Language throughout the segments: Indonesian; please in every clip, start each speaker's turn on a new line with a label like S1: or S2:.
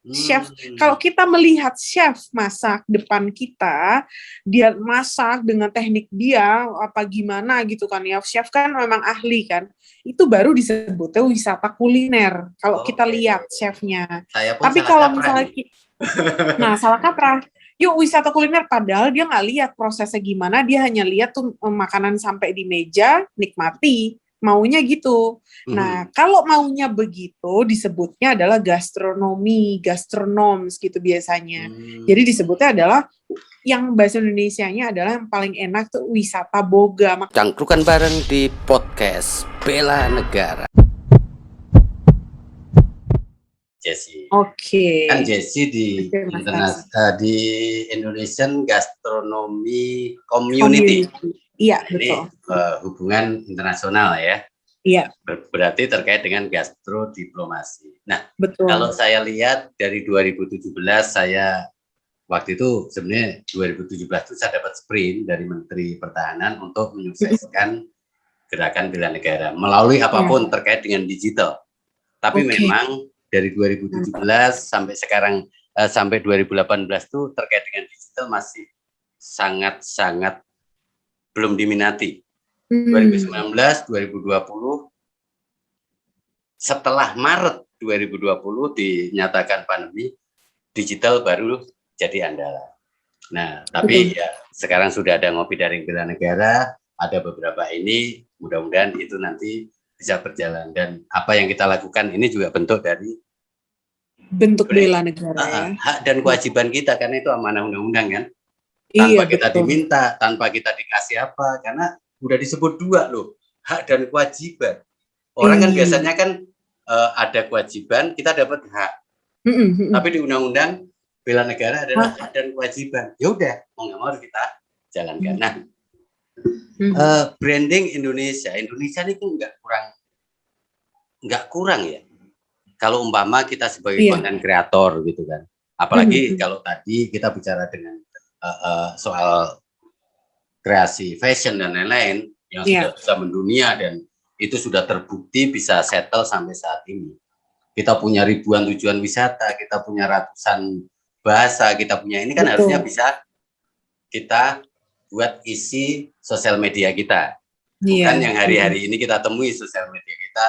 S1: Chef, kalau kita melihat chef masak depan kita, dia masak dengan teknik dia apa gimana gitu kan ya. Chef kan memang ahli kan. Itu baru disebutnya wisata kuliner. Kalau kita lihat chefnya.
S2: Saya pun
S1: Tapi
S2: salah
S1: kalau
S2: kaprah
S1: misalnya salah kaprah. Yuk wisata kuliner padahal dia nggak lihat prosesnya gimana, dia hanya lihat tuh makanan sampai di meja, nikmati. Maunya gitu. Nah, kalau maunya begitu disebutnya adalah gastronoms gitu biasanya. Jadi disebutnya adalah yang bahasa Indonesianya adalah yang paling enak tuh wisata boga.
S3: Cangkrukan bareng di podcast Bela Negara.
S2: Jessie.
S1: Oke.
S2: Kan Jessie di Indonesian Gastronomy Community.
S1: Iya,
S2: ini hubungan internasional ya.
S1: Iya.
S2: Berarti terkait dengan gastrodiplomasi. Nah,
S1: betul.
S2: Kalau saya lihat dari 2017 saya waktu itu sebenarnya 2017 itu saya dapat sprint dari Menteri Pertahanan untuk menyukseskan gerakan bela negara melalui apapun terkait dengan digital. Tapi memang dari 2017 sampai sekarang sampai 2018 itu terkait dengan digital masih sangat-sangat belum diminati. 2019, 2020, setelah Maret 2020 dinyatakan pandemi, digital baru jadi andalan. Nah, tapi ya sekarang sudah ada ngopi daring bela negara, ada beberapa ini, mudah-mudahan itu nanti bisa berjalan. Dan apa yang kita lakukan ini juga bentuk dari
S1: bela negara.
S2: Hak dan kewajiban kita, karena itu amanah undang-undang kan. Tanpa kita diminta, tanpa kita dikasih apa, karena udah disebut dua loh, hak dan kewajiban. Orang kan biasanya kan ada kewajiban, kita dapat hak. Tapi di undang-undang bela negara adalah hak dan kewajiban. Ya udah, mau nggak mau kita jalankan. Nah, branding Indonesia ini nggak kurang ya. Kalau umpama kita sebagai konten kreator gitu kan, apalagi kalau tadi kita bicara dengan soal kreasi fashion dan lain-lain yang sudah bisa mendunia dan itu sudah terbukti bisa settle sampai saat ini. Kita punya ribuan tujuan wisata, kita punya ratusan bahasa, kita punya ini kan harusnya bisa kita buat isi sosial media kita. Bukan yang hari-hari ini kita temui sosial media kita,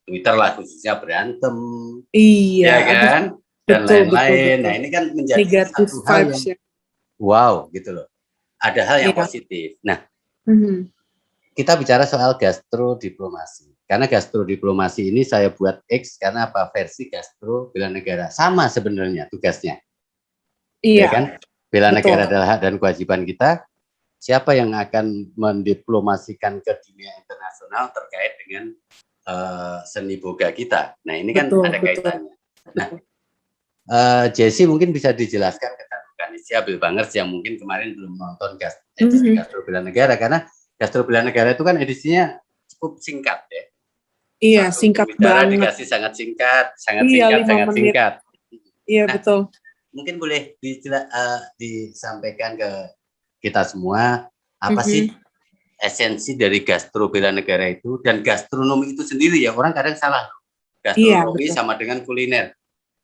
S2: Twitter lah khususnya berantem, ya kan, dan lain-lain. Nah ini kan menjadi satu hal yang wow gitu loh. Ada hal yang positif. Nah, kita bicara soal gastrodiplomasi. Karena gastrodiplomasi ini saya buat X karena apa? Versi gastro bela negara. Sama sebenarnya tugasnya. Ya kan? Bela negara adalah hak dan kewajiban kita. Siapa yang akan mendiplomasikan ke dunia internasional terkait dengan seni boga kita. Nah, ini kan ada kaitannya. Nah, Jessie mungkin bisa dijelaskan ke Abel Bangers yang mungkin kemarin belum nonton edisi Gastro Bela Negara, karena Gastro Bela Negara itu kan edisinya cukup singkat ya.
S1: Iya, singkat banget.
S2: Dikasih sangat singkat.
S1: Iya, betul.
S2: Mungkin boleh disampaikan ke kita semua apa sih esensi dari Gastro Bela Negara itu dan gastronomi itu sendiri ya. Orang kadang salah. Gastronomi sama dengan kuliner.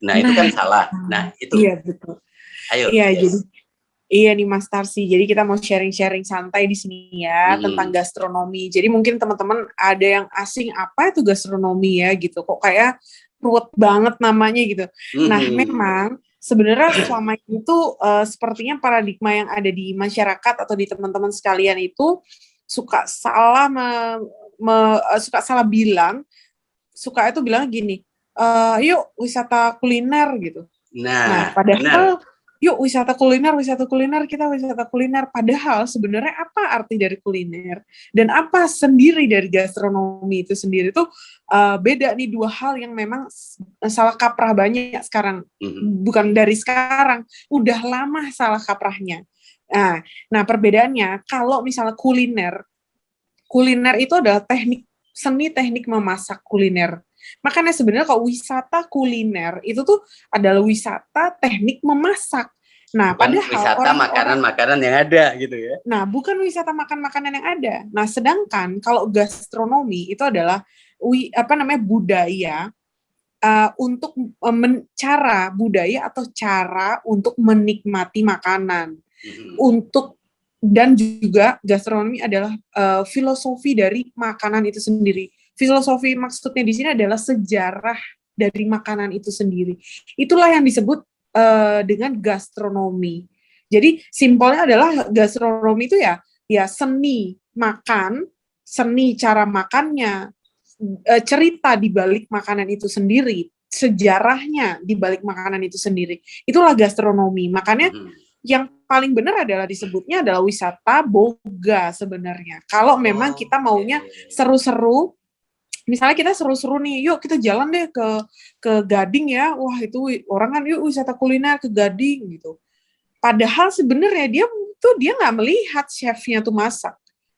S2: Nah, itu kan salah. Nah, itu.
S1: Iya, betul.
S2: Ayo.
S1: Iya nih Mas Tarsi. Jadi kita mau sharing-sharing santai di sini ya tentang gastronomi. Jadi mungkin teman-teman ada yang asing apa itu gastronomi ya gitu. Kok kayak ruwet banget namanya gitu. Nah, memang sebenarnya selama itu sepertinya paradigma yang ada di masyarakat atau di teman-teman sekalian itu suka salah suka bilang gini, yuk wisata kuliner gitu. Nah padahal yuk wisata kuliner, kita wisata kuliner. Padahal sebenarnya apa arti dari kuliner dan apa sendiri dari gastronomi itu sendiri tuh beda nih, dua hal yang memang salah kaprah banyak sekarang. Bukan dari sekarang, udah lama salah kaprahnya. Nah perbedaannya kalau misalnya kuliner itu adalah seni teknik memasak kuliner. Makanya sebenarnya kalau wisata kuliner itu tuh adalah wisata teknik memasak. Nah,
S2: bukan padahal wisata makanan-makanan yang ada gitu ya.
S1: Nah, bukan wisata makan-makanan yang ada. Nah, sedangkan kalau gastronomi itu adalah budaya untuk cara budaya atau cara untuk menikmati makanan. Dan juga gastronomi adalah filosofi dari makanan itu sendiri. Filosofi maksudnya di sini adalah sejarah dari makanan itu sendiri. Itulah yang disebut dengan gastronomi. Jadi simpelnya adalah gastronomi itu ya seni makan, seni cara makannya, cerita di balik makanan itu sendiri, sejarahnya di balik makanan itu sendiri. Itulah gastronomi. Makanya yang paling benar adalah disebutnya adalah wisata boga sebenarnya. Kalau memang kita maunya seru-seru, misalnya kita seru-seru nih, yuk kita jalan deh ke Gading ya. Wah, itu orang kan yuk wisata kuliner ke Gading gitu. Padahal sebenarnya dia nggak melihat chefnya tuh masak.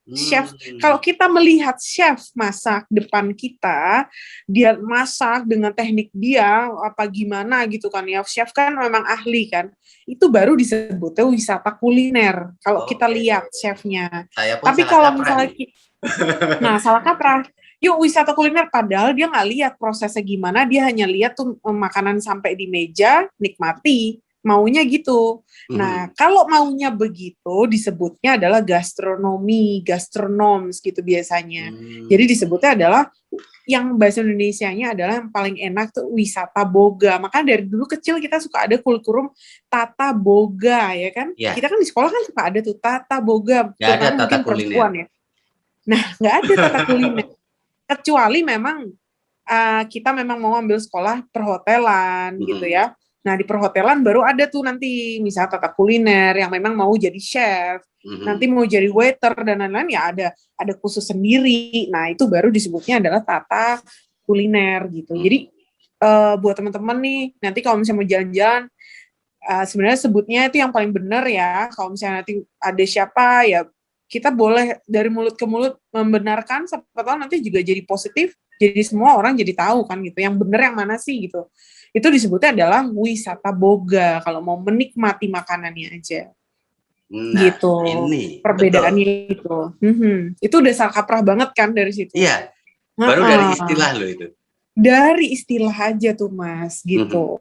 S1: Chef, kalau kita melihat chef masak depan kita, dia masak dengan teknik dia apa gimana gitu kan ya. Chef kan memang ahli kan. Itu baru disebutnya wisata kuliner. Kalau kita lihat chefnya. Tapi kalau misalnya salah kaprah. Yuk wisata kuliner, padahal dia nggak lihat prosesnya gimana, dia hanya lihat tuh makanan sampai di meja, nikmati, maunya gitu. Nah, kalau maunya begitu, disebutnya adalah gastronomi, gastronoms gitu biasanya. Jadi disebutnya adalah, yang bahasa Indonesianya adalah yang paling enak tuh wisata boga. Makanya dari dulu kecil kita suka ada kurikulum tata boga, ya kan? Yeah. Kita kan di sekolah kan suka ada tuh tata boga.
S2: Gak ada tata kuliner.
S1: Ya. Nah, nggak ada tata kuliner. Kecuali memang kita memang mau ambil sekolah perhotelan gitu ya. Nah di perhotelan baru ada tuh nanti misalnya tata kuliner yang memang mau jadi chef, nanti mau jadi waiter dan lain-lain ya ada khusus sendiri. Nah itu baru disebutnya adalah tata kuliner gitu. Jadi buat teman-teman nih nanti kalau misalnya mau jalan-jalan, sebenarnya sebutnya itu yang paling benar ya. Kalau misalnya nanti ada siapa ya, kita boleh dari mulut ke mulut membenarkan, siapa tahu nanti juga jadi positif, jadi semua orang jadi tahu kan gitu, yang benar yang mana sih gitu. Itu disebutnya adalah wisata boga, kalau mau menikmati makanannya aja. Nah, gitu. Ini, perbedaannya betul. Itu udah salah kaprah banget kan dari situ.
S2: Iya, baru dari istilah loh itu.
S1: Dari istilah aja tuh Mas, gitu.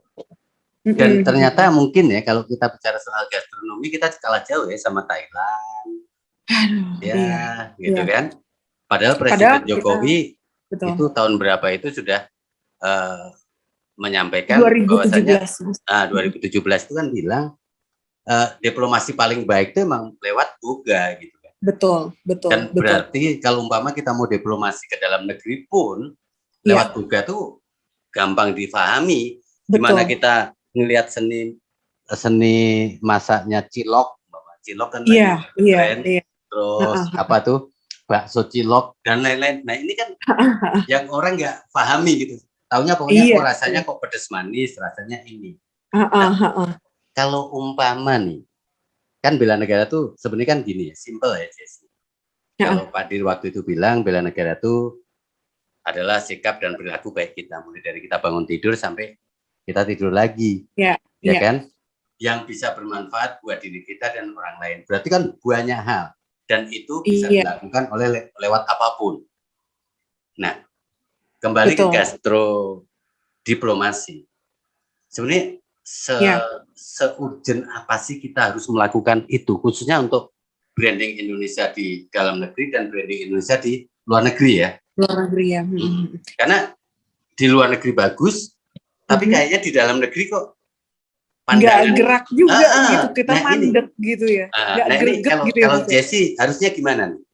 S2: Dan ternyata mungkin ya, kalau kita bicara soal gastronomi, kita kalah jauh ya sama Thailand. Gitu kan. Padahal Presiden Jokowi itu tahun berapa itu sudah menyampaikan
S1: 2017.
S2: bahwasanya 2017 itu kan bilang diplomasi paling baik itu emang lewat boga gitu kan.
S1: Betul.
S2: Dan berarti kalau umpama kita mau diplomasi ke dalam negeri pun lewat boga tuh gampang difahami. Gimana kita ngelihat seni masaknya cilok kan keren. Terus apa tuh bakso cilok dan lain-lain. Nah ini kan yang orang nggak pahami gitu. Taunya pokoknya rasanya kok pedas manis, rasanya ini. Kalau umpama nih, kan bela negara tuh sebenarnya kan gini ya, simple ya Jessy. Kalau Pak Dir waktu itu bilang bela negara tuh adalah sikap dan perilaku baik kita, mulai dari kita bangun tidur sampai kita tidur lagi, ya kan? Yang bisa bermanfaat buat diri kita dan orang lain. Berarti kan banyak hal. Dan itu bisa dilakukan oleh lewat apapun. Nah, kembali ke gastro diplomasi. Sebenarnya se-urgent apa sih kita harus melakukan itu, khususnya untuk branding Indonesia di dalam negeri dan branding Indonesia di luar negeri ya.
S1: Luar negeri ya.
S2: Karena di luar negeri bagus, tapi kayaknya di dalam negeri kok
S1: nggak gerak juga gitu, kita mandek gitu ya. Nggak
S2: greget gitu ya. Kalau Jessy harusnya gimana nih?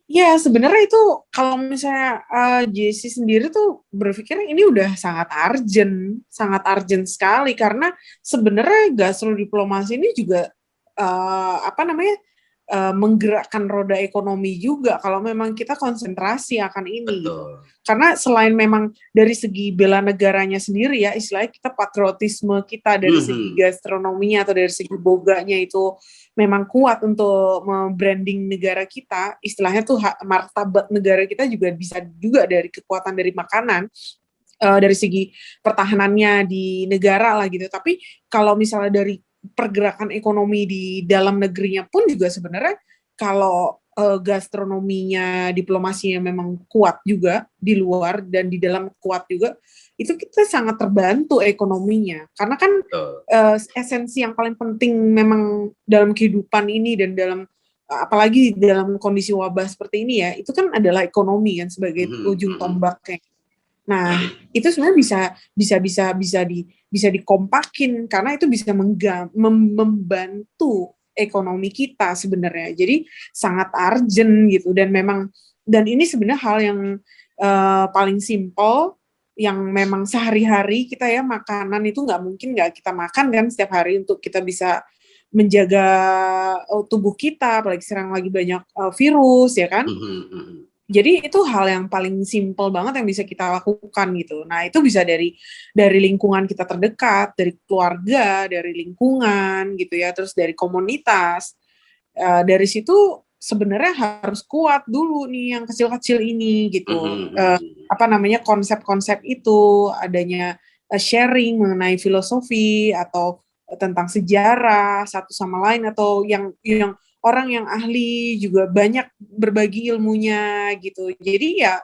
S1: Ya sebenarnya itu kalau misalnya Jessy sendiri tuh berpikir ini udah sangat urgent sekali, karena sebenarnya gastrodiplomasi ini juga menggerakkan roda ekonomi juga kalau memang kita konsentrasi akan ini. Gitu. Karena selain memang dari segi bela negaranya sendiri ya, istilahnya kita patriotisme kita dari segi gastronominya atau dari segi boganya itu memang kuat untuk membranding negara kita, istilahnya tuh martabat negara kita juga bisa juga dari kekuatan dari makanan, dari segi pertahanannya di negara lah gitu. Tapi kalau misalnya dari pergerakan ekonomi di dalam negerinya pun juga sebenarnya kalau gastronominya, diplomasinya memang kuat juga di luar dan di dalam kuat juga, itu kita sangat terbantu ekonominya. Karena kan esensi yang paling penting memang dalam kehidupan ini dan dalam apalagi dalam kondisi wabah seperti ini ya, itu kan adalah ekonomi kan sebagai ujung tombaknya. Nah, itu sebenarnya bisa dikompakin karena itu bisa membantu ekonomi kita sebenarnya. Jadi sangat urgent gitu dan ini sebenarnya hal yang paling simple yang memang sehari-hari kita ya, makanan itu nggak mungkin nggak kita makan kan setiap hari untuk kita bisa menjaga tubuh kita, apalagi sekarang lagi banyak virus ya kan. Jadi itu hal yang paling simple banget yang bisa kita lakukan gitu. Nah itu bisa dari lingkungan kita terdekat, dari keluarga, dari lingkungan gitu ya, terus dari komunitas. Dari situ sebenarnya harus kuat dulu nih yang kecil-kecil ini gitu. Konsep-konsep itu, adanya sharing mengenai filosofi atau tentang sejarah satu sama lain, atau yang orang yang ahli juga banyak berbagi ilmunya gitu. Jadi ya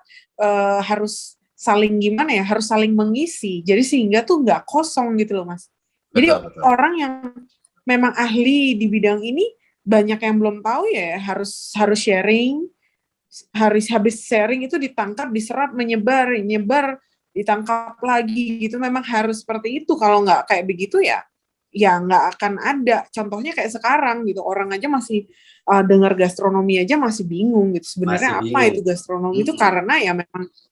S1: harus saling harus saling mengisi. Jadi sehingga tuh nggak kosong gitu loh Mas. Jadi betul. Orang yang memang ahli di bidang ini banyak yang belum tahu ya harus sharing. Habis sharing itu ditangkap, diserap, menyebar, ditangkap lagi gitu. Memang harus seperti itu. Kalau nggak kayak begitu ya nggak akan ada. Contohnya kayak sekarang gitu, orang aja masih dengar gastronomi aja masih bingung gitu. Sebenarnya apa itu gastronomi itu karena ya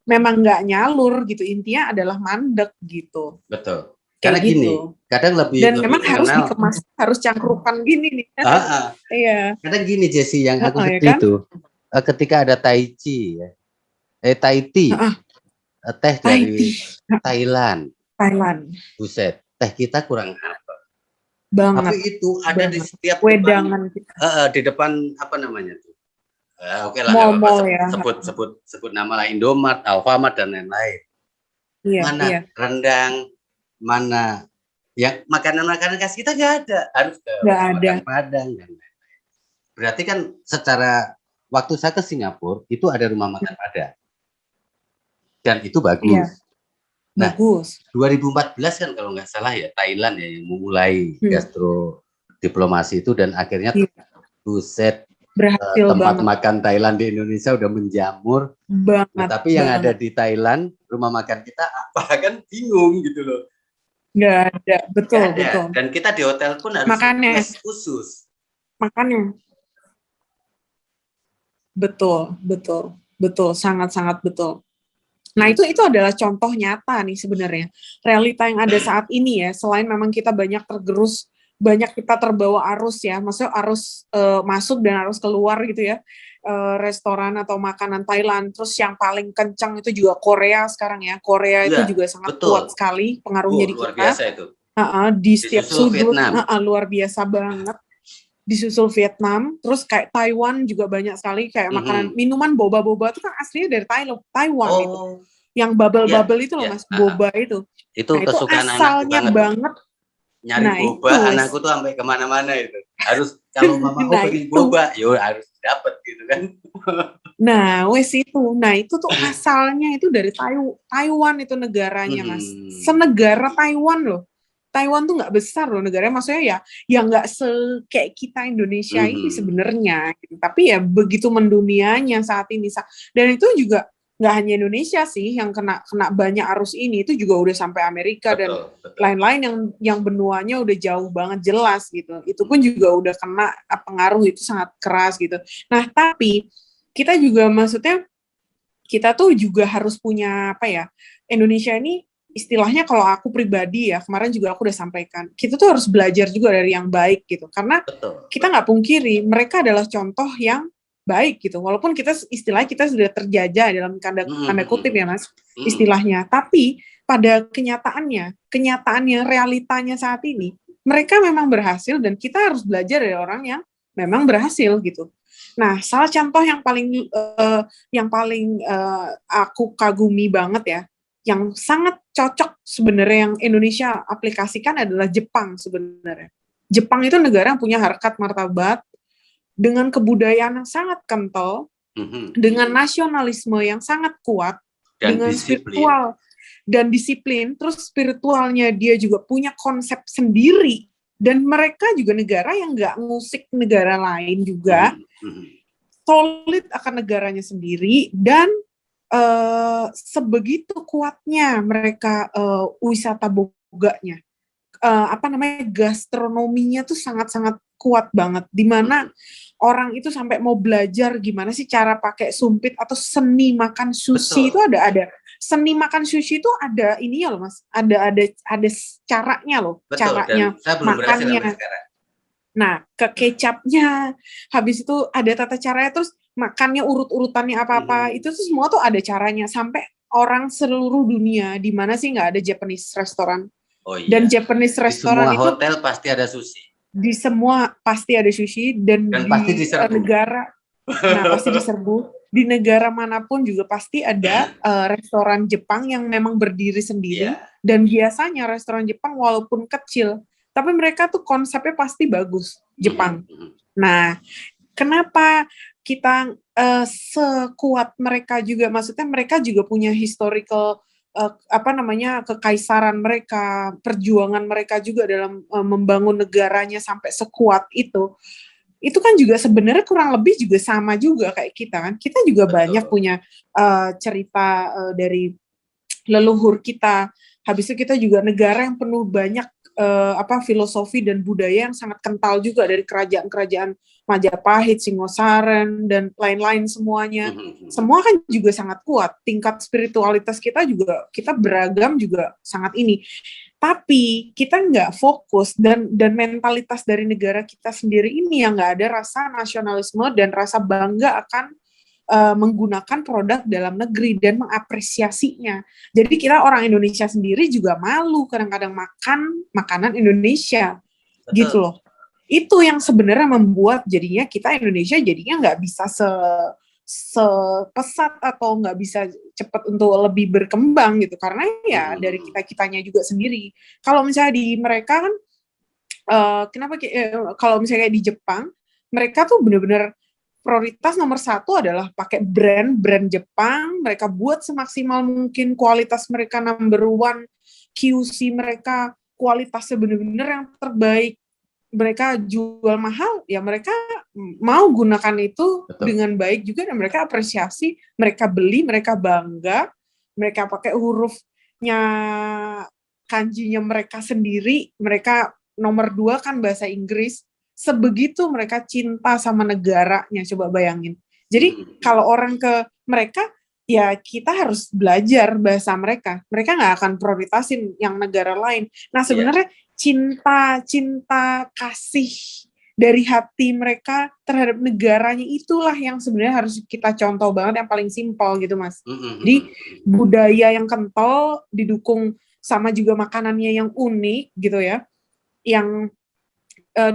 S1: memang nggak nyalur gitu. Intinya adalah mandek gitu.
S2: Betul. Karena kayak gini, gitu. Kadang lebih
S1: memang harus dikemas, harus cangkrukan gini nih. Iya.
S2: Kadang gini Jessie, yang aku sedih kan? Itu ketika ada Tai Chi ya. Thai tea. Teh dari Thailand. Buset, teh kita kurang apa?
S1: Banget.
S2: Tapi itu ada di setiap
S1: wedangan
S2: kita. Di depan apa namanya tuh? Oke lah, sebut nama lah, Indomart, Alfamart dan lain-lain. Mana rendang, mana yang makanan khas kita nggak ada, harus ke makan Padang dan lain-lain. Berarti kan secara waktu saya ke Singapura itu ada rumah makan Padang dan itu bagus. Iya. Nah, bagus. 2014 kan kalau nggak salah ya, Thailand ya yang memulai gastro diplomasi itu, dan akhirnya buset, tempat makan Thailand di Indonesia udah menjamur banget. Nah, tapi yang ada di Thailand, rumah makan kita apa kan bingung gitu loh.
S1: Nggak ada, betul.
S2: Dan kita di hotel pun harus request khusus.
S1: Makanya. Betul, sangat-sangat betul. Nah itu adalah contoh nyata nih sebenarnya realita yang ada saat ini ya. Selain memang kita banyak tergerus, banyak kita terbawa arus ya, maksudnya arus masuk dan arus keluar gitu ya, restoran atau makanan Thailand. Terus yang paling kencang itu juga Korea sekarang ya. Korea itu juga sangat kuat sekali pengaruhnya di kita.
S2: Luar biasa itu.
S1: Di setiap sudut, luar biasa banget. Disusul Vietnam, terus kayak Taiwan juga banyak sekali kayak makanan minuman boba-boba itu kan aslinya dari Taiwan itu. Yang bubble itu loh Mas, boba itu.
S2: Itu kesukaan
S1: asalnya banget.
S2: Nyari boba, anakku tuh sampai kemana-mana itu. Harus kalau mamaku pengen boba, yo harus dapat gitu kan.
S1: Nah, itu tuh asalnya itu dari Taiwan itu negaranya Mas. Senegara Taiwan loh. Taiwan tuh nggak besar loh negaranya, maksudnya ya nggak kayak kita Indonesia ini sebenarnya, gitu. Tapi ya begitu mendunianya saat ini, dan itu juga nggak hanya Indonesia sih yang kena banyak arus ini, itu juga udah sampai Amerika dan lain-lain yang benuanya udah jauh banget jelas gitu, itu pun juga udah kena pengaruh itu sangat keras gitu. Nah tapi kita juga maksudnya kita tuh juga harus punya apa ya, Indonesia ini istilahnya kalau aku pribadi ya, kemarin juga aku udah sampaikan, kita tuh harus belajar juga dari yang baik gitu, karena kita nggak pungkiri mereka adalah contoh yang baik gitu, walaupun istilahnya kita sudah terjajah dalam tanda kutip ya Mas, istilahnya, tapi pada kenyataannya realitanya saat ini, mereka memang berhasil dan kita harus belajar dari orang yang memang berhasil gitu. Nah, salah contoh yang paling aku kagumi banget ya, yang sangat cocok sebenarnya yang Indonesia aplikasikan adalah Jepang sebenarnya. Jepang itu negara yang punya harkat martabat, dengan kebudayaan yang sangat kental, dengan nasionalisme yang sangat kuat,
S2: dan
S1: dengan
S2: disiplin.
S1: spiritual dan disiplin, terus spiritualnya dia juga punya konsep sendiri, dan mereka juga negara yang nggak ngusik negara lain juga, solid akan negaranya sendiri, dan sebegitu kuatnya mereka wisata boganya, gastronominya tuh sangat-sangat kuat banget, di mana orang itu sampai mau belajar gimana sih cara pakai sumpit atau seni makan sushi. Betul. Itu ada seni makan sushi itu ada ini ya loh Mas, ada caranya loh. Betul, caranya dan saya belum makannya. Nah, ke kecapnya, habis itu ada tata caranya, terus makannya urut-urutannya apa-apa, itu tuh semua tuh ada caranya, sampai orang seluruh dunia, di mana sih nggak ada Japanese restoran. Oh iya. Dan Japanese restoran itu di semua
S2: hotel pasti ada sushi.
S1: Di semua pasti ada sushi, dan di
S2: pasti diserbu.
S1: Negara, nah pasti diserbu. Di negara manapun juga pasti ada restoran Jepang yang memang berdiri sendiri, dan biasanya restoran Jepang walaupun kecil, tapi mereka tuh konsepnya pasti bagus, Jepang. Nah, kenapa kita sekuat mereka juga? Maksudnya mereka juga punya historical kekaisaran mereka, perjuangan mereka juga dalam membangun negaranya sampai sekuat itu. Itu kan juga sebenarnya kurang lebih juga sama juga kayak kita kan. Kita juga banyak punya cerita dari leluhur kita. Habis itu kita juga negara yang penuh banyak filosofi dan budaya yang sangat kental juga, dari kerajaan-kerajaan Majapahit, Singosaren, dan lain-lain semuanya. Semua kan juga sangat kuat. Tingkat spiritualitas kita juga, kita beragam juga sangat ini. Tapi kita nggak fokus, dan mentalitas dari negara kita sendiri ini yang nggak ada rasa nasionalisme dan rasa bangga akan menggunakan produk dalam negeri dan mengapresiasinya. Jadi kita orang Indonesia sendiri juga malu kadang-kadang makan makanan Indonesia. Betul. Gitu loh. Itu yang sebenarnya membuat jadinya kita Indonesia jadinya nggak bisa sepesat atau nggak bisa cepat untuk lebih berkembang gitu, karena ya dari kita-kitanya juga sendiri. Kalau misalnya di mereka kan kalau misalnya di Jepang, mereka tuh benar-benar prioritas nomor 1 adalah pakai brand Jepang. Mereka buat semaksimal mungkin, kualitas mereka number 1, QC mereka kualitasnya benar-benar yang terbaik. Mereka jual mahal, ya mereka mau gunakan itu. Betul. Dengan baik juga, dan mereka apresiasi, mereka beli, mereka bangga, mereka pakai hurufnya, kanjinya mereka sendiri, mereka nomor 2 kan bahasa Inggris. Sebegitu mereka cinta sama negaranya, coba bayangin. Jadi kalau orang ke mereka, ya kita harus belajar bahasa mereka. Mereka nggak akan prioritasin yang negara lain. Nah sebenarnya cinta kasih dari hati mereka terhadap negaranya itulah yang sebenarnya harus kita contoh banget, yang paling simpel gitu Mas. Jadi budaya yang kental didukung sama juga makanannya yang unik gitu ya, yang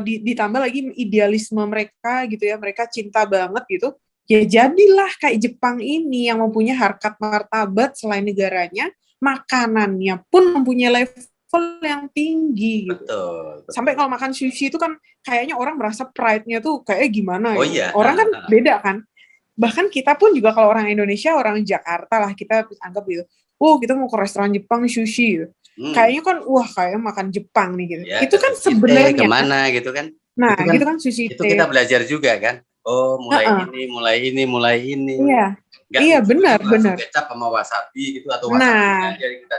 S1: ditambah lagi idealisme mereka gitu ya, mereka cinta banget gitu, ya jadilah kayak Jepang ini yang mempunyai harkat martabat selain negaranya, makanannya pun mempunyai level yang tinggi gitu. Betul. Sampai kalau makan sushi itu kan kayaknya orang merasa pride-nya tuh kayak gimana gitu. Iya. Orang kan beda kan. Bahkan kita pun juga kalau orang Indonesia, orang Jakarta lah, kita anggap gitu, kita mau ke restoran Jepang sushi gitu. Kayaknya kan kayak makan Jepang nih gitu. Ya, itu kan sebenarnya
S2: kemana gitu kan.
S1: Nah, gitu kan sushi.
S2: Itu kita belajar juga kan. Mulai ini.
S1: Iya. Iya, benar.
S2: Kecap sama wasabi gitu, atau wasabi aja kita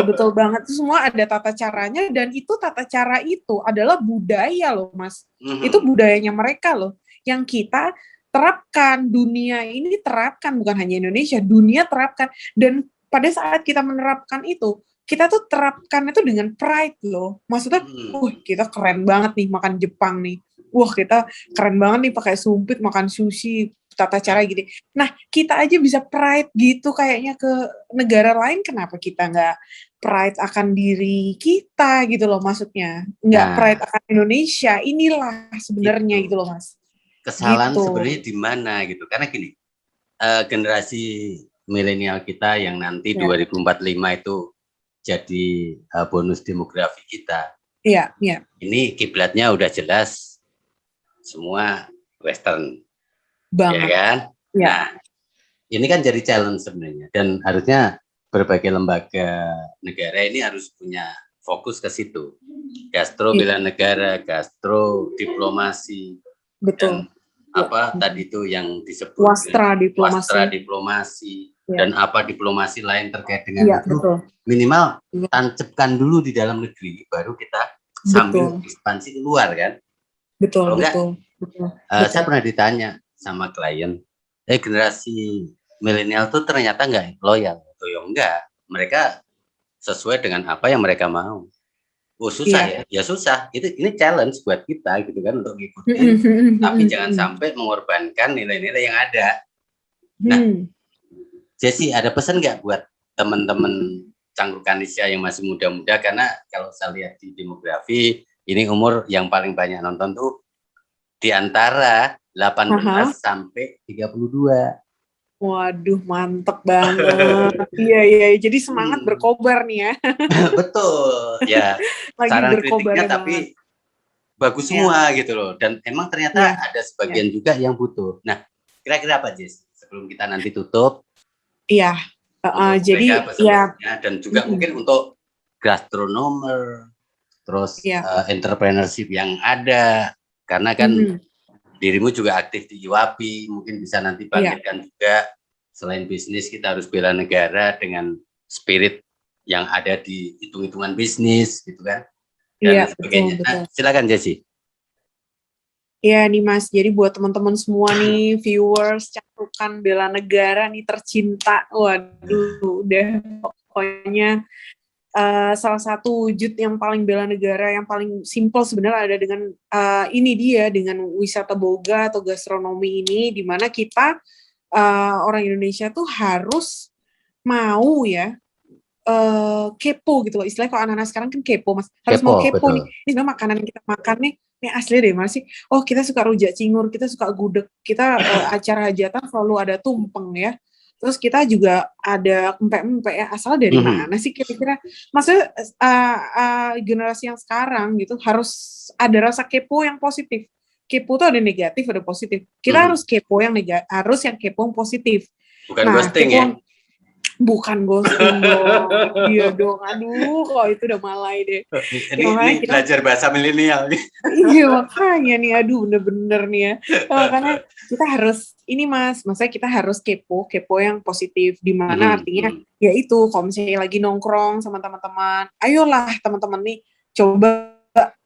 S1: betul banget. Itu semua ada tata caranya, dan itu tata cara itu adalah budaya loh, Mas. Itu budayanya mereka loh, yang kita terapkan, dunia ini terapkan, bukan hanya Indonesia, dunia terapkan. Dan pada saat kita menerapkan itu, kita tuh terapkan itu dengan pride loh. Maksudnya, kita keren banget nih makan Jepang nih. Kita keren banget nih pakai sumpit, makan sushi, tata cara gitu. Nah, kita aja bisa pride gitu kayaknya ke negara lain. Kenapa kita nggak pride akan diri kita gitu loh, maksudnya. Nggak pride akan Indonesia. Inilah sebenarnya gitu loh, Mas.
S2: Kesalahan sebenarnya di mana gitu. Karena gini, generasi milenial kita yang nanti 2045 itu jadi bonus demografi kita.
S1: Iya.
S2: Ini kiblatnya udah jelas semua Western,
S1: banget.
S2: ya kan?
S1: Ya.
S2: Nah, ini kan jadi challenge sebenarnya, dan harusnya berbagai lembaga negara ini harus punya fokus ke situ. Gastro bela negara, gastro diplomasi,
S1: betul.
S2: Dan tadi itu yang disebut
S1: wastra
S2: diplomasi, dan apa diplomasi lain terkait dengan itu,
S1: betul.
S2: Minimal tancapkan dulu di dalam negeri, baru kita sambil ekspansi keluar kan.
S1: Betul.
S2: Saya pernah ditanya sama klien, generasi milenial tuh ternyata nggak loyal. Enggak, mereka sesuai dengan apa yang mereka mau. Susah ya susah. Ini challenge buat kita gitu kan, untuk ngikutin, tapi jangan sampai mengorbankan nilai-nilai yang ada. Nah, Jesse, ada pesan nggak buat teman-teman Cangkrukanisya yang masih muda-muda? Karena kalau saya lihat di demografi, ini umur yang paling banyak nonton tuh di antara 18 sampai 32.
S1: Waduh, mantep banget. Iya. Jadi semangat berkobar nih ya.
S2: Betul. Ya.
S1: Lagi
S2: saran kritiknya tapi bagus semua gitu loh. Dan emang ternyata ada sebagian juga yang butuh. Nah, kira-kira apa, Jess? Sebelum kita nanti tutup.
S1: Iya. Jadi
S2: dan juga mungkin untuk gastronomer, terus entrepreneurship yang ada. Karena kan dirimu juga aktif di IWAPI, mungkin bisa nanti bangkitkan juga. Selain bisnis, kita harus bela negara dengan spirit yang ada di hitung-hitungan bisnis, gitu kan? Dan sebagainya.
S1: Betul.
S2: Silakan Jesse.
S1: Iya nih Mas, jadi buat teman-teman semua nih, viewers, Cangkrukan bela negara nih tercinta, waduh, udah pokoknya salah satu wujud yang paling bela negara, yang paling simpel sebenarnya ada dengan ini dia, dengan wisata boga atau gastronomi ini, di mana kita orang Indonesia tuh harus mau ya kepo gitu loh, istilahnya kalau anak-anak sekarang kan kepo Mas, harus mau kepo nih, ini sebenarnya makanan yang kita makan nih asli deh Mas sih, kita suka rujak cingur, kita suka gudeg, kita acara hajatan selalu ada tumpeng ya. Terus kita juga ada empek-empek ya, asal dari mana sih kira-kira? Maksudnya generasi yang sekarang gitu harus ada rasa kepo yang positif. Kepo tuh ada negatif, ada positif. Kita harus kepo yang negatif, harus yang kepo yang positif.
S2: Bukan ghosting ya?
S1: Bukan ghosting dong. Iya dong. Aduh, kok itu udah malai deh.
S2: Ini kita belajar bahasa milenial nih.
S1: Iya makanya nih, aduh bener-bener nih ya. Karena kita harus, ini Mas, maksudnya kita harus kepo yang positif. Dimana artinya, ya itu, kalau misalnya lagi nongkrong sama teman-teman, ayolah teman-teman nih, coba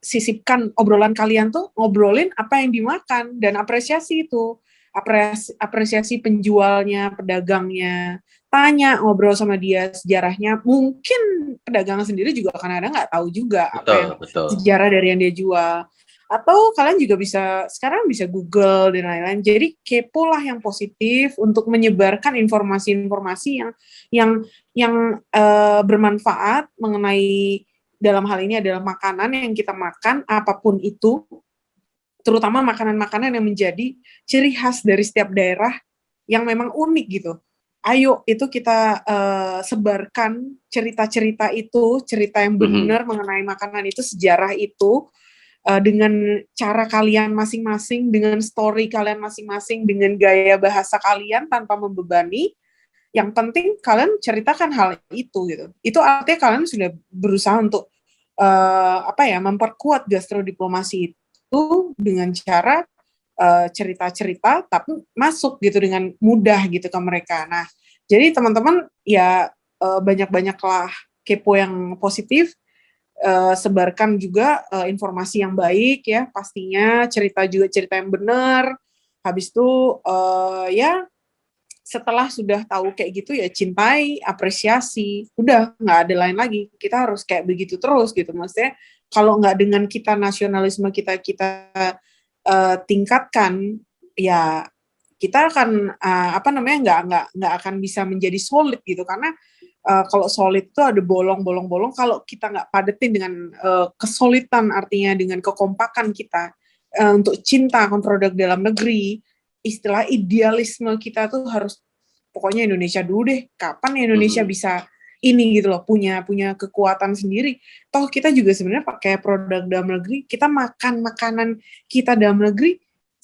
S1: sisipkan obrolan kalian tuh, ngobrolin apa yang dimakan, dan apresiasi itu. Apresiasi penjualnya, pedagangnya, tanya, ngobrol sama dia sejarahnya. Mungkin pedagang sendiri juga kadang-kadang nggak tahu juga sejarah dari yang dia jual. Atau kalian juga sekarang bisa Google dan lain-lain. Jadi kepo lah yang positif untuk menyebarkan informasi-informasi yang bermanfaat mengenai, dalam hal ini adalah makanan yang kita makan, apapun itu, terutama makanan-makanan yang menjadi ciri khas dari setiap daerah yang memang unik gitu. Ayo itu kita sebarkan cerita-cerita itu, cerita yang benar mengenai makanan itu, sejarah itu, dengan cara kalian masing-masing, dengan story kalian masing-masing, dengan gaya bahasa kalian tanpa membebani. Yang penting kalian ceritakan hal itu gitu. Itu artinya kalian sudah berusaha untuk memperkuat gastrodiplomasi itu dengan cara cerita-cerita tapi masuk gitu dengan mudah gitu ke mereka. Nah, jadi teman-teman ya banyak-banyaklah kepo yang positif, sebarkan juga informasi yang baik ya, pastinya cerita yang benar. Habis itu setelah sudah tahu kayak gitu ya cintai, apresiasi, udah nggak ada lain lagi. Kita harus kayak begitu terus gitu, maksudnya kalau nggak dengan kita nasionalisme kita tingkatkan, ya kita akan nggak akan bisa menjadi solid gitu, karena kalau solid itu ada bolong-bolong. Kalau kita nggak padetin dengan kesulitan, artinya dengan kekompakan kita untuk cinta akan produk dalam negeri, istilah idealisme kita tuh harus pokoknya Indonesia dulu deh. Kapan Indonesia bisa ini gitu loh, punya kekuatan sendiri. Toh kita juga sebenarnya pakai produk dalam negeri, kita makan makanan kita dalam negeri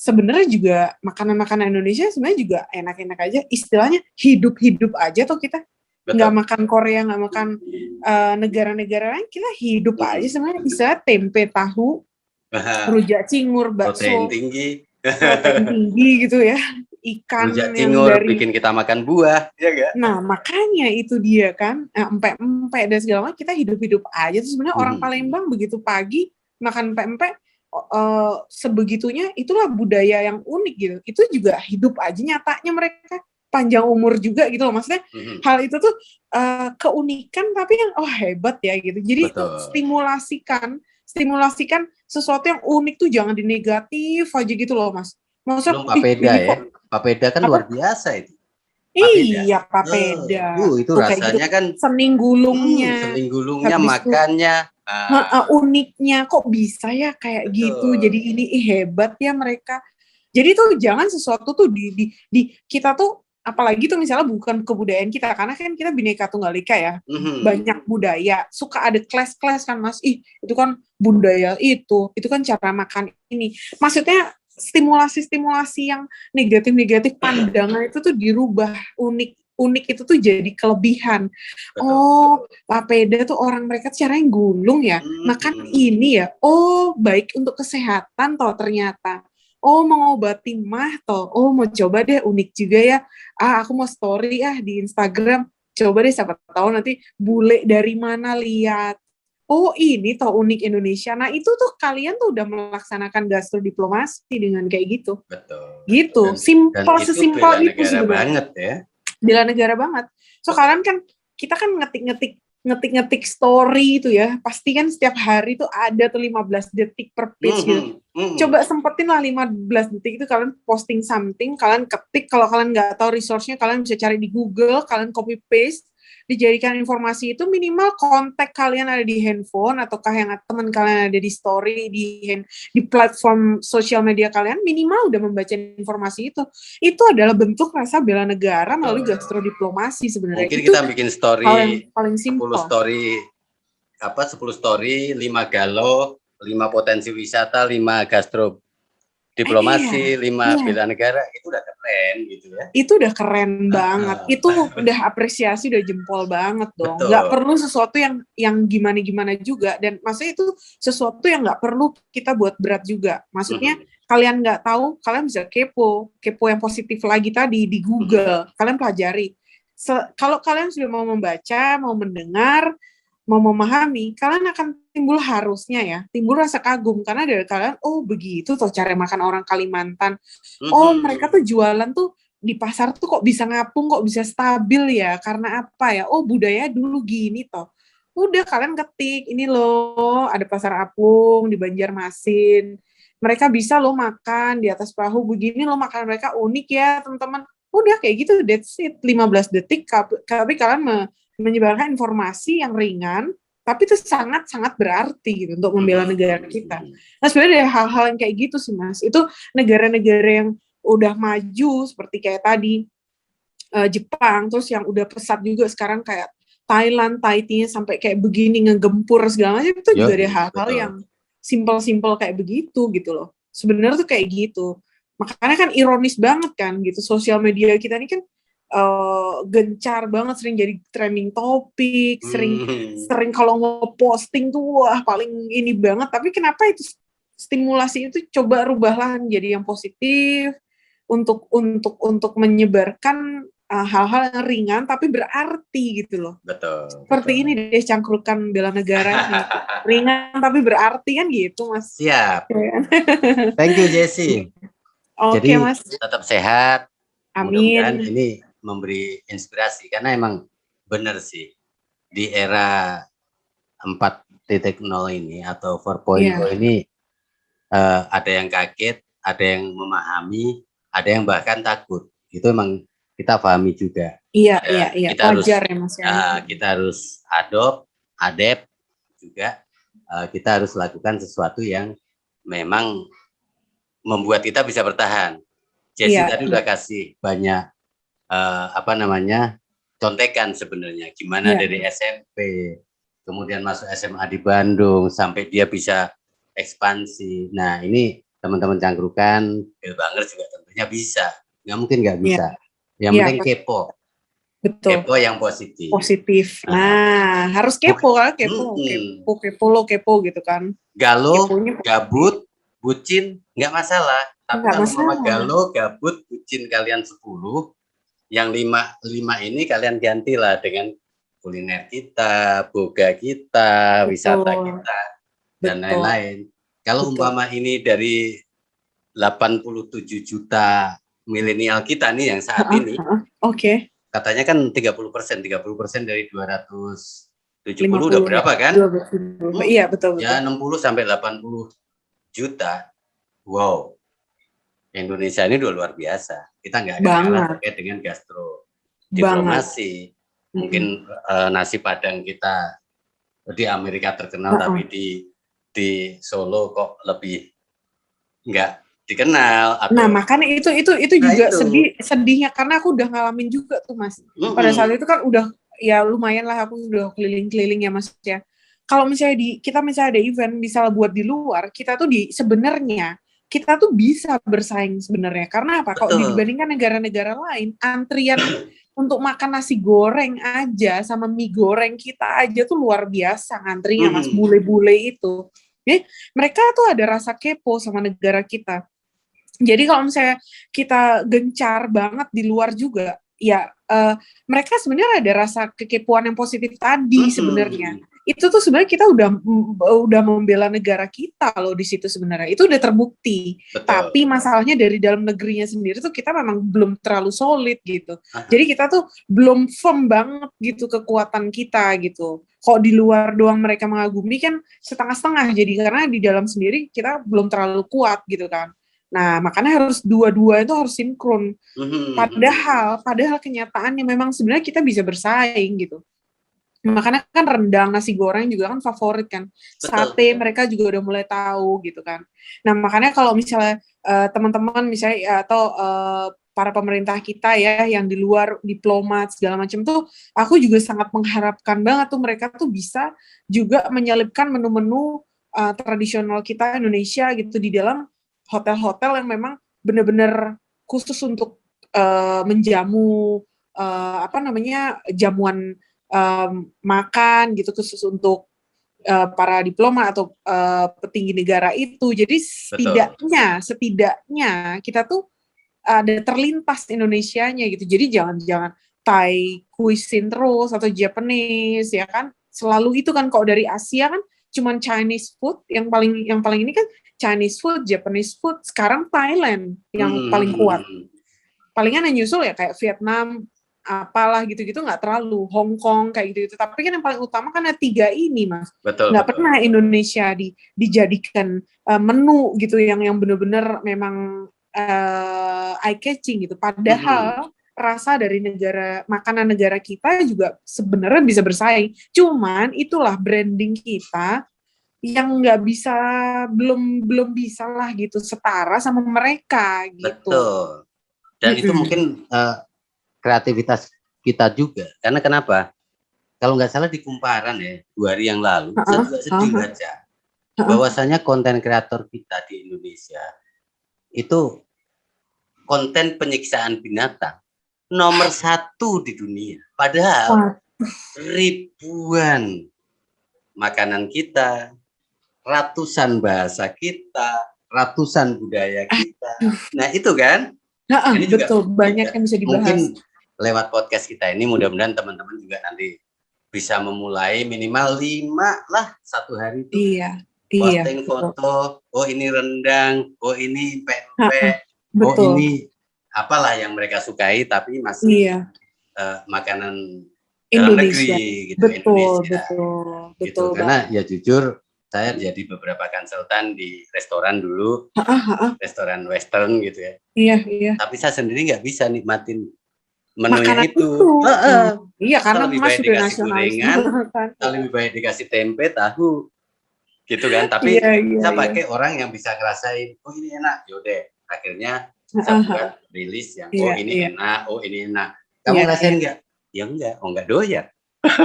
S1: sebenarnya juga makanan-makanan Indonesia sebenarnya juga enak-enak aja, istilahnya hidup-hidup aja tuh kita. Nggak makan Korea, nggak makan negara-negara lain, kita hidup aja sebenarnya. Istilah tempe, tahu, rujak cingur, bakso,
S2: protein tinggi
S1: gitu ya, ikan
S2: rujak
S1: yang
S2: cingur
S1: dari
S2: bikin kita makan buah, ya gak?
S1: Nah makanya itu dia kan, empek-empek dan segala macam, kita hidup-hidup aja. Terus sebenarnya orang Palembang begitu pagi makan empek-empek, sebegitunya, itulah budaya yang unik gitu. Itu juga hidup aja nyatanya, mereka panjang umur juga gitu loh, maksudnya hal itu tuh keunikan tapi yang hebat ya gitu. Jadi itu stimulasikan sesuatu yang unik tuh jangan di negatif aja gitu loh Mas. Maksudnya
S2: belum papeda ya, papeda kan luar biasa itu.
S1: Papeda. Iya papeda.
S2: Itu rasanya gitu. Kan
S1: sening gulungnya
S2: makannya
S1: uniknya, kok bisa ya kayak gitu. Jadi ini hebat ya mereka. Jadi tuh jangan sesuatu tuh di kita tuh, apalagi tuh misalnya bukan kebudayaan kita, karena kan kita Bhinneka Tunggal Ika ya, banyak budaya, suka ada kelas-kelas kan Mas, itu kan budaya itu kan cara makan ini. Maksudnya stimulasi yang negatif pandangan itu tuh dirubah, unik itu tuh jadi kelebihan. Papeda tuh orang mereka caranya gulung ya, makan ini ya, baik untuk kesehatan toh ternyata. Mengobati mah toh. Mau coba deh, unik juga ya. Aku mau story di Instagram. Coba deh, siapa tahu nanti bule dari mana lihat. Ini toh unik Indonesia. Nah itu tuh kalian tuh udah melaksanakan gastrodiplomasi dengan kayak gitu.
S2: Betul.
S1: Gitu. Sesimpel itu
S2: sebenarnya. Banget ya.
S1: Bela negara banget. So kalian kan, kita kan ngetik story itu ya, pasti kan setiap hari tuh ada tuh 15 detik per page gitu. Coba sempetin lah 15 detik itu kalian posting something, kalian ketik, kalau kalian nggak tahu resource-nya, kalian bisa cari di Google, kalian copy paste, dijadikan informasi itu, minimal kontak kalian ada di handphone, ataukah yang teman kalian ada di story, di platform sosial media kalian, minimal udah membaca informasi itu. Itu adalah bentuk rasa bela negara melalui gastrodiplomasi sebenarnya.
S2: Mungkin
S1: itu
S2: kita bikin story
S1: paling simpel.
S2: 10 story, 5 galau, 5 potensi wisata, 5 gastrodiplomasi, 5 bela negara, itu udah keren gitu ya.
S1: Itu udah keren banget. Itu udah apresiasi, udah jempol banget dong.
S2: Betul.
S1: Nggak perlu sesuatu yang gimana-gimana juga. Dan maksudnya itu sesuatu yang nggak perlu kita buat berat juga. Maksudnya kalian nggak tahu, kalian bisa kepo yang positif lagi tadi di Google. Kalian pelajari. Kalau kalian sudah mau membaca, mau mendengar, mau memahami, kalian akan timbul rasa kagum, karena dari kalian, begitu tuh cara makan orang Kalimantan. Mereka tuh jualan tuh di pasar tuh kok bisa ngapung, kok bisa stabil ya, karena apa ya? Budaya dulu gini toh. Udah kalian ketik, ini loh ada pasar apung di Banjarmasin. Mereka bisa loh makan di atas perahu begini loh, makanan mereka unik ya teman-teman. Udah kayak gitu, that's it, 15 detik, tapi kalian menyebarkan informasi yang ringan, tapi itu sangat-sangat berarti gitu untuk membela negara kita. Nah sebenarnya ada hal-hal yang kayak gitu sih Mas. Itu negara-negara yang udah maju seperti kayak tadi Jepang, terus yang udah pesat juga sekarang kayak Thailand, Tahiti sampai kayak begini ngegempur segala macam, itu juga ada hal-hal yang simpel-simpel kayak begitu gitu loh. Sebenarnya tuh kayak gitu. Makanya kan ironis banget kan gitu, sosial media kita ini kan gencar banget, sering jadi trending topik, sering kalau mau posting tuh paling ini banget, tapi kenapa itu stimulasi itu coba rubahlah jadi yang positif untuk menyebarkan hal-hal yang ringan tapi berarti gitu loh.
S2: Betul.
S1: Seperti ini deh cangkrukan bela negara gitu. Ringan tapi berarti kan gitu Mas.
S2: Siap. Thank you Jessie.
S1: Oke, Mas.
S2: Tetap sehat.
S1: Amin.
S2: Mudah-mudahan ini memberi inspirasi, karena emang benar sih di era 4.0 ini atau 4.0 ini ada yang kaget, ada yang memahami, ada yang bahkan takut. Itu emang kita pahami juga.
S1: Iya.
S2: Kita
S1: wajar ya Mas.
S2: Kita harus adapt juga. Kita harus lakukan sesuatu yang memang membuat kita bisa bertahan. Jessie tadi udah kasih banyak contekan sebenarnya gimana dari SMP kemudian masuk SMA di Bandung sampai dia bisa ekspansi. Nah ini teman-teman cangkrukan, Bangers juga tentunya bisa. Nggak mungkin nggak bisa. Yang penting kepo.
S1: Betul.
S2: Kepo yang positif.
S1: Positif. Nah, harus kepo kan? Kepo gitu kan.
S2: Galau, gabut, bucin, nggak masalah. Tapi kalau sama galau, gabut, bucin kalian 10, yang 5 ini kalian gantilah dengan kuliner kita, boga kita, wisata kita, dan lain-lain. Kalau umpama ini dari 87 juta milenial kita nih yang saat ini, katanya kan 30% dari 270 udah berapa kan?
S1: Iya, betul.
S2: Ya 60 sampai 80 juta. Wow. Indonesia ini udah luar biasa. Kita nggak akan kalah terkait dengan gastro diplomasi. Mungkin nasi Padang kita di Amerika terkenal, tapi di Solo kok lebih nggak dikenal.
S1: Nah, makanya itu juga sedihnya, karena aku udah ngalamin juga tuh, Mas. Pada saat itu kan udah ya lumayan lah, aku udah keliling-keliling ya, Mas ya. Kalau misalnya kita ada event misalnya buat di luar, kita tuh sebenarnya kita tuh bisa bersaing sebenarnya. Karena apa? Kalau dibandingkan negara-negara lain, antrian untuk makan nasi goreng aja sama mie goreng kita aja tuh luar biasa antrinya, Mas. Bule-bule itu. Mereka tuh ada rasa kepo sama negara kita. Jadi kalau misalnya kita gencar banget di luar juga, ya mereka sebenarnya ada rasa kekepuan yang positif tadi sebenarnya. Itu tuh sebenarnya kita udah membela negara kita loh di situ sebenarnya. Itu udah terbukti. Betul. Tapi masalahnya dari dalam negerinya sendiri tuh kita memang belum terlalu solid gitu. Jadi kita tuh belum firm banget gitu kekuatan kita gitu. Kok di luar doang mereka mengagumi kan setengah-setengah. Jadi karena di dalam sendiri kita belum terlalu kuat gitu kan. Nah, makanya harus dua-dua itu harus sinkron. Padahal kenyataannya memang sebenarnya kita bisa bersaing gitu. Makanya kan rendang, nasi goreng juga kan favorit kan. Sate mereka juga udah mulai tahu gitu kan. Nah, makanya kalau misalnya teman-teman misalnya atau para pemerintah kita ya yang di luar diplomat segala macam tuh, aku juga sangat mengharapkan banget tuh mereka tuh bisa juga menyelipkan menu-menu tradisional kita Indonesia gitu di dalam hotel-hotel yang memang benar-benar khusus untuk menjamu jamuan makan gitu, khusus untuk para diplomat atau petinggi negara itu. Jadi setidaknya kita tuh ada terlintas Indonesianya gitu. Jadi jangan Thai cuisine terus atau Japanese ya kan. Selalu itu kan, kalau dari Asia kan cuman Chinese food yang paling ini kan Chinese food, Japanese food, sekarang Thailand yang paling kuat. Palingan yang nyusul ya kayak Vietnam, apalah gitu-gitu, nggak terlalu, Hong Kong kayak gitu-gitu. Tapi kan yang paling utama kan ada 3 ini, Mas. Nggak pernah Indonesia dijadikan menu gitu yang benar-benar memang eye catching gitu. Padahal rasa dari makanan negara kita juga sebenarnya bisa bersaing. Cuman itulah branding kita yang nggak bisa, belum bisa lah gitu setara sama mereka gitu.
S2: Betul. Dan itu mungkin kreativitas kita juga. Karena kenapa? Kalau nggak salah di Kumparan ya 2 hari yang lalu, saya juga sedih baca bahwasanya konten kreator kita di Indonesia itu konten penyiksaan binatang nomor 1 di dunia. Padahal ribuan makanan kita, ratusan bahasa kita, ratusan budaya kita. Nah itu kan, ini juga
S1: betul, banyak yang bisa dibahas.
S2: Mungkin lewat podcast kita ini mudah-mudahan teman-teman juga nanti bisa memulai minimal 5 lah satu hari itu. Posting foto, oh ini rendang, oh ini pempek, oh ini apalah yang mereka sukai tapi masih makanan dalam negeri gitu, Indonesia. Betul. Karena ya jujur saya jadi beberapa konsultan di restoran dulu, restoran Western gitu ya.
S1: Iya.
S2: Tapi saya sendiri nggak bisa nikmatin menunya
S1: makanan
S2: itu.
S1: Iya, karena
S2: lebih baik dikasih gorengan, lebih baik dikasih tempe, tahu, gitu kan. Tapi saya pakai orang yang bisa ngerasain, oh ini enak, yaudah. Akhirnya saya buat rilis yang ini enak, oh ini enak. Kamu ngerasain nggak? Ya enggak, oh enggak doyan.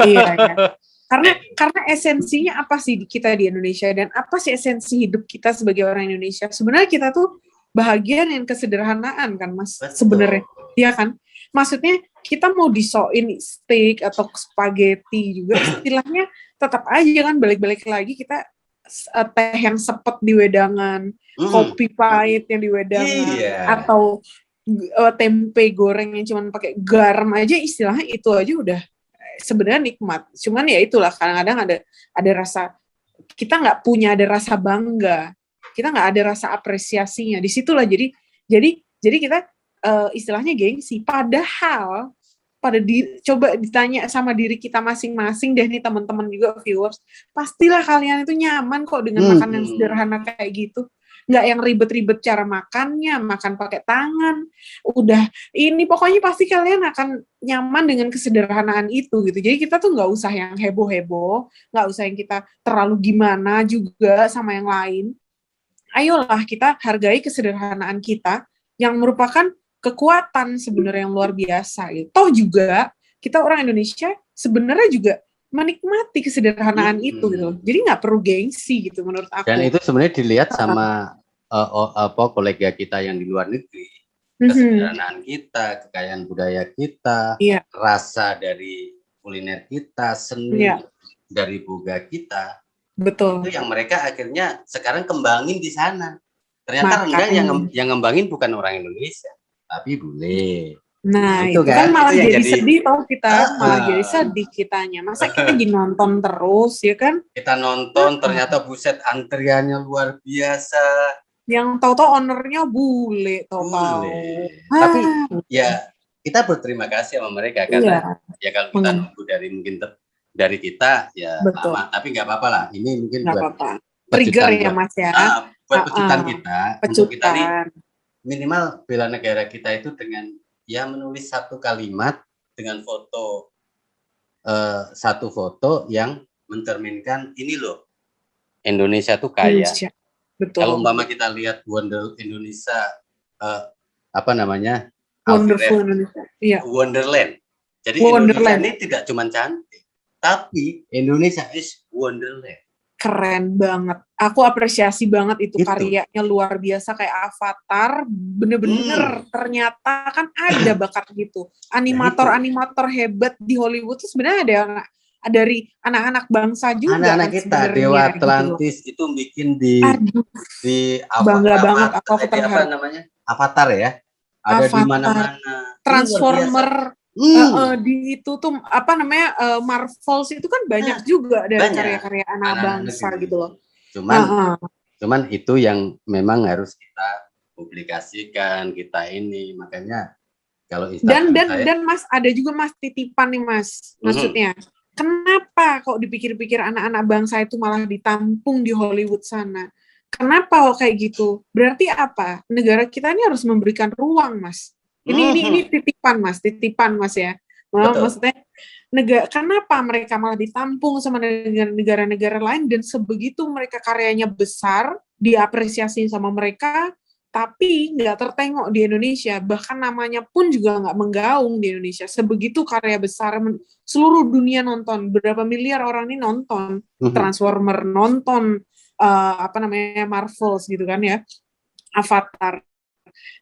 S1: Iya. Karena esensinya apa sih kita di Indonesia, dan apa sih esensi hidup kita sebagai orang Indonesia? Sebenarnya kita tuh bahagia dengan kesederhanaan kan, Mas. Sebenarnya, ya kan? Maksudnya kita mau disoin steak atau spaghetti juga istilahnya tetap aja kan, balik-balik lagi kita teh yang sepet di wedangan, kopi pahit yang di wedangan, atau tempe goreng yang cuma pakai garam aja, istilahnya itu aja udah sebenarnya nikmat. Cuman ya itulah, kadang-kadang ada rasa, kita nggak punya ada rasa bangga, kita nggak ada rasa apresiasinya. Disitulah jadi kita istilahnya gengsi. Padahal coba ditanya sama diri kita masing-masing deh nih, teman-teman juga viewers, pastilah kalian itu nyaman kok dengan makanan sederhana kayak gitu. Nggak yang ribet-ribet cara makannya, makan pakai tangan, udah ini pokoknya pasti kalian akan nyaman dengan kesederhanaan itu gitu. Jadi kita tuh nggak usah yang heboh-heboh, nggak usah yang kita terlalu gimana juga sama yang lain. Ayolah kita hargai kesederhanaan kita yang merupakan kekuatan sebenarnya yang luar biasa gitu. Toh juga kita orang Indonesia sebenarnya juga menikmati kesederhanaan itu gitu. Jadi nggak perlu gengsi gitu menurut aku.
S2: Dan itu sebenarnya dilihat sama kolega kita yang di luar negeri, kesederhanaan kita, kekayaan budaya kita, rasa dari kuliner kita, seni dari budaya kita.
S1: Betul.
S2: Itu yang mereka akhirnya sekarang kembangin di sana. Ternyata enggak, yang ngembangin bukan orang Indonesia, tapi bule.
S1: Nah itu kan malah itu jadi sedih tau kita, malah jadi sedih kitanya. Masa kita jadi nonton terus ya kan?
S2: Kita nonton ternyata buset antriannya luar biasa.
S1: Yang tahu-tahu ownernya bule, tahu-tahu.
S2: Tapi ya kita berterima kasih sama mereka karena ya kalau kita nunggu dari kita ya lama, tapi nggak apa-apa lah. Ini mungkin buat
S1: trigger ya Mas ya.
S2: Buat pecutan kita, untuk kita nih minimal bela negara kita itu dengan ya menulis satu kalimat dengan foto satu foto yang mencerminkan ini loh Indonesia tuh kaya.
S1: Betul.
S2: Kalau umpama kita lihat Wonder Indonesia apa namanya?
S1: Wonderful Indonesia. Iya.
S2: Wonderland. Jadi Indonesia ini tidak cuma cantik, tapi Indonesia is Wonderland.
S1: Keren banget. Aku apresiasi banget itu karyanya luar biasa kayak Avatar. Bener-bener ternyata kan ada bakat gitu. Animator-animator hebat di Hollywood tuh sebenarnya ada dari anak-anak bangsa juga.
S2: Anak-anak kita Dewa Atlantis gitu. Itu bikin di
S1: bangga banget
S2: apa namanya? Avatar ya. Ada di mana-mana.
S1: Transformer di itu tuh apa namanya Marvels itu kan banyak juga dari karya-karya anak bangsa gitu loh.
S2: Cuman itu yang memang harus kita publikasikan, kita ini makanya kalau
S1: dan Mas ada juga Mas titipan nih Mas, maksudnya kenapa kok dipikir-pikir anak-anak bangsa itu malah ditampung di Hollywood sana? Kenapa kok kayak gitu? Berarti apa? Negara kita ini harus memberikan ruang Mas. Ini titipan Mas ya. Maksudnya kenapa mereka malah ditampung sama negara-negara lain dan sebegitu mereka karyanya besar, diapresiasi sama mereka, tapi nggak tertengok di Indonesia, bahkan namanya pun juga nggak menggaung di Indonesia. Sebegitu karya besar, seluruh dunia nonton, berapa miliar orang ini nonton Transformer, nonton Marvels gitu kan ya, Avatar.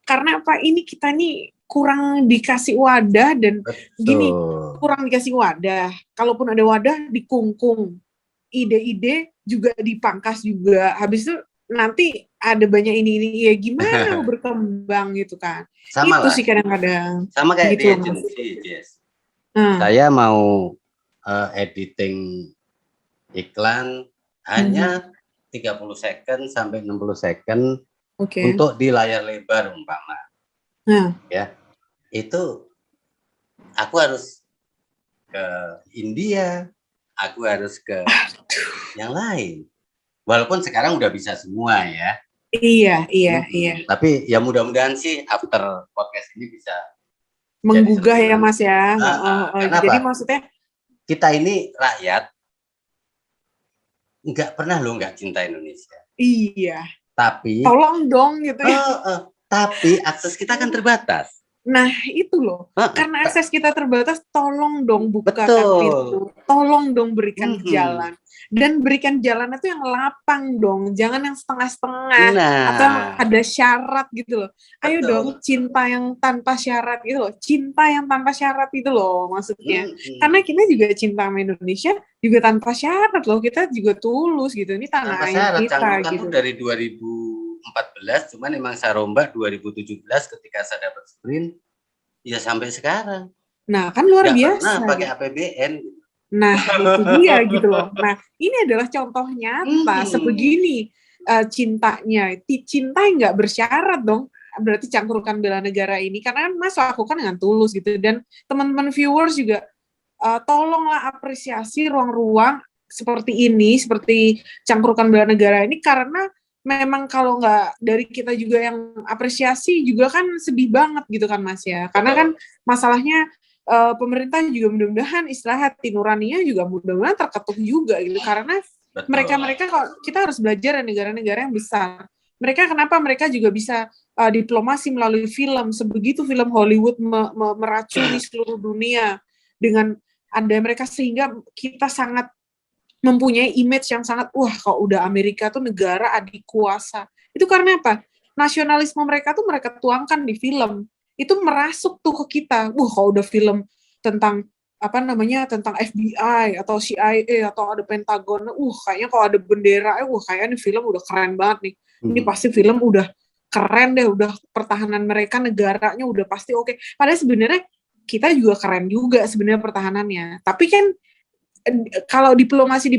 S1: Karena apa? Ini kita nih kurang dikasih wadah dan gini, kurang dikasih wadah. Kalaupun ada wadah dikungkung, ide-ide juga dipangkas juga. Habis itu nanti ada banyak ini ya gimana mau berkembang gitu kan?
S2: Sama
S1: itu
S2: lah.
S1: Sih kadang-kadang.
S2: Sama kayak gitu, di agensi, Jess. Saya mau editing iklan hanya 30 second sampai 60 second. Untuk di layar lebar umpama, ya itu aku harus ke India, aku harus ke yang lain. Walaupun sekarang udah bisa semua ya.
S1: Iya.
S2: Tapi ya mudah-mudahan sih after podcast ini bisa
S1: menggugah ya Mas ya.
S2: Jadi
S1: maksudnya
S2: kita ini rakyat nggak pernah nggak cinta Indonesia.
S1: Iya.
S2: Tapi
S1: tolong dong gitu ya.
S2: Tapi akses kita kan terbatas.
S1: Nah, itu loh. Karena akses kita terbatas, tolong dong bukakan pintu. Tolong dong berikan jalan. Dan berikan jalan itu yang lapang dong. Jangan yang setengah-setengah. Atau yang ada syarat gitu loh. Ayo dong, cinta yang tanpa syarat gitu loh. Cinta yang tanpa syarat itu loh maksudnya. Karena kita juga cinta sama Indonesia juga tanpa syarat loh. Kita juga tulus gitu. Ini tanah air kita
S2: Cangkrukan
S1: gitu.
S2: Tuh dari 2014, cuman emang Sarombak 2017 ketika saya dapat sprint, ya sampai sekarang.
S1: Nah, kan luar biasa.
S2: Pernah pakai APBN.
S1: Nah, itu dia gitu loh. Nah, ini adalah contoh nyata sebegini cintanya. Cinta yang nggak bersyarat dong. Berarti Cangkrukan Bela Negara ini. Karena kan Mas lakukan dengan tulus gitu. Dan teman-teman viewers juga tolonglah apresiasi ruang-ruang seperti ini, seperti Cangkrukan Bela Negara ini, karena memang kalau nggak dari kita juga yang apresiasi juga kan sedih banget gitu kan Mas ya. Karena kan masalahnya pemerintah juga mudah-mudahan istilah hati nuraninya juga mudah-mudahan terketuk juga gitu. Karena mereka kalau kita harus belajar dari negara-negara yang besar. Kenapa mereka juga bisa diplomasi melalui film, sebegitu film Hollywood meracuni seluruh dunia dengan ada mereka, sehingga kita sangat mempunyai image yang sangat kalau udah Amerika tuh negara adik kuasa. Itu karena apa? Nasionalisme mereka tuh mereka tuangkan di film. Itu merasuk tuh ke kita. Kalau udah film tentang tentang FBI atau CIA atau ada Pentagon, kayaknya kalau ada bendera, kayaknya ini film udah keren banget nih. Ini pasti film udah keren deh, udah pertahanan mereka negaranya udah pasti oke. Padahal sebenarnya kita juga keren juga sebenarnya pertahanannya. Tapi kan kalau diplomasi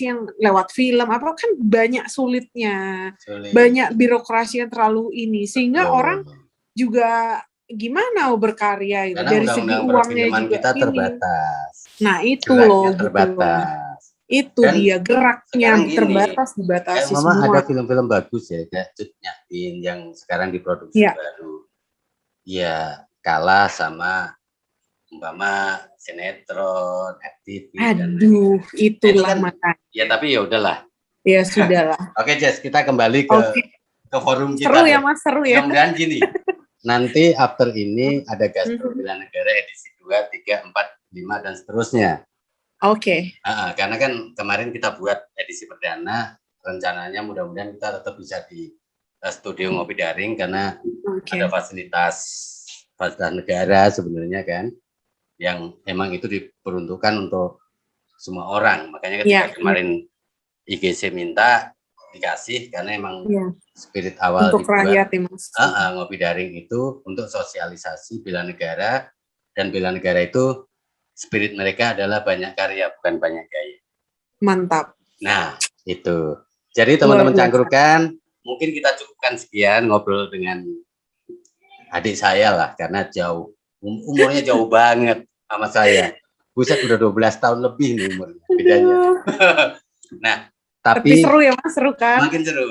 S1: yang lewat film apa kan banyak sulitnya. Banyak birokrasi yang terlalu ini, sehingga orang juga gimana mau berkarya gitu. Dari segi uangnya juga
S2: kita terbatas.
S1: Nah, itu loh
S2: terbatas.
S1: Itu dan dia geraknya terbatas, dibatasi
S2: Mama
S1: semua.
S2: Ada film-film bagus ya, kayak Cut Nyatin yang sekarang diproduksi baru. Ya, kalah sama umpama sinetron, FTV.
S1: Aduh, itulah kan, makanya.
S2: Ya tapi ya udahlah.
S1: Ya sudahlah.
S2: Oke, Jess, kita kembali ke forum kita.
S1: Seru ya Mas, seru ya.
S2: Mudah-mudahan gini. Nanti after ini ada Gastro Bela Negara edisi 2, 3, 4, 5 dan seterusnya.
S1: Oke.
S2: Karena kan kemarin kita buat edisi perdana, rencananya mudah-mudahan kita tetap bisa di studio ngopi daring karena ada fasilitas negara sebenarnya kan, yang emang itu diperuntukkan untuk semua orang. Makanya ketika kemarin IGC minta dikasih karena emang spirit awal
S1: untuk rakyat ya Mas.
S2: Ngopi daring itu untuk sosialisasi bela negara, dan bela negara itu spirit mereka adalah banyak karya bukan banyak gaya.
S1: Mantap.
S2: Nah itu. Jadi teman-teman Cangkrukan, mungkin kita cukupkan sekian ngobrol dengan adik saya lah, karena jauh umurnya jauh banget sama saya. Buset, udah 12 tahun lebih nih umurnya bedanya. Nah, tapi
S1: seru ya Mas, seru kan?
S2: Makin seru.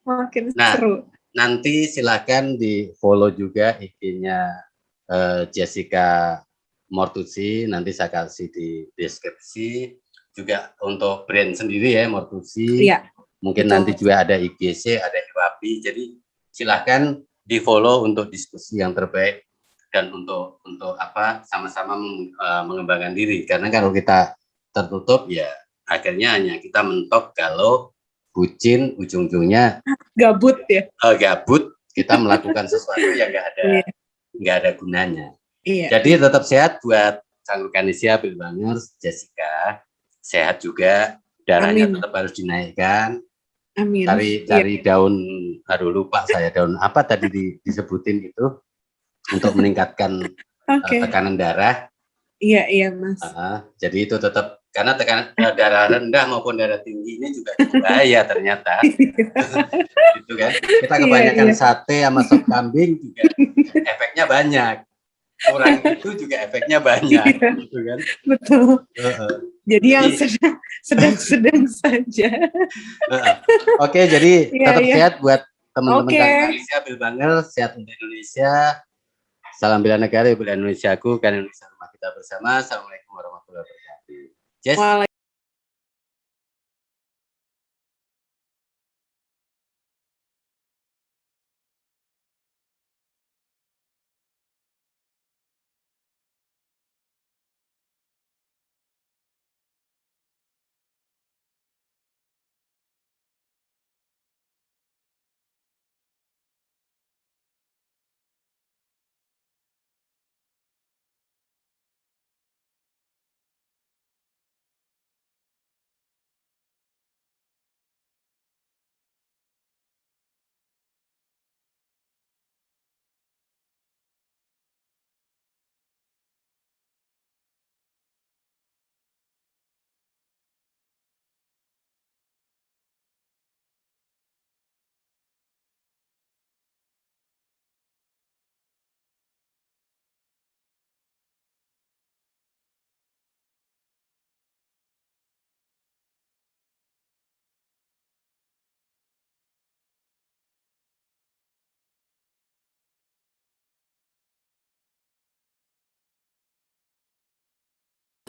S1: Makin seru.
S2: Nanti silakan di follow juga IG-nya Jessica Mortucci, nanti saya kasih di deskripsi juga untuk brand sendiri ya Mortucci.
S1: Iya.
S2: Mungkin nanti juga ada IGC, ada IWAPI. Jadi silakan di follow untuk diskusi yang terbaik dan untuk sama-sama mengembangkan diri. Karena kalau kita tertutup ya akhirnya hanya kita mentok kalau bucin, ujung-ujungnya
S1: gabut ya.
S2: Gabut, kita melakukan sesuatu yang nggak ada gunanya.
S1: Iya.
S2: Jadi tetap sehat buat Cangkrukanisia, Bilbangers, Jessica, sehat juga, darahnya tetap harus dinaikkan.
S1: Amin.
S2: Cari daun, aduh lupa saya daun apa tadi disebutin itu untuk meningkatkan tekanan darah.
S1: Iya Mas.
S2: Jadi itu tetap, karena tekanan darah rendah maupun darah tinggi ini juga bahaya ternyata. Gitu kan. Kita kebanyakan sate sama sop kambing juga efeknya banyak. Kurang itu juga efeknya banyak. Gitu kan.
S1: Betul. Jadi yang sedang-sedang saja.
S2: Oke, jadi tetap sehat buat teman-teman Indonesia, Bilbangers, sehat untuk Indonesia. Salam bela negara, bela Indonesiaku, karena Indonesia rumah kita bersama. Assalamualaikum warahmatullahi wabarakatuh.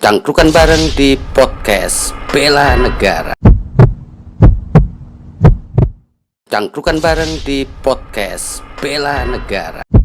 S3: Cangkrukan bareng di podcast Bela Negara. Cangkrukan bareng di podcast Bela Negara.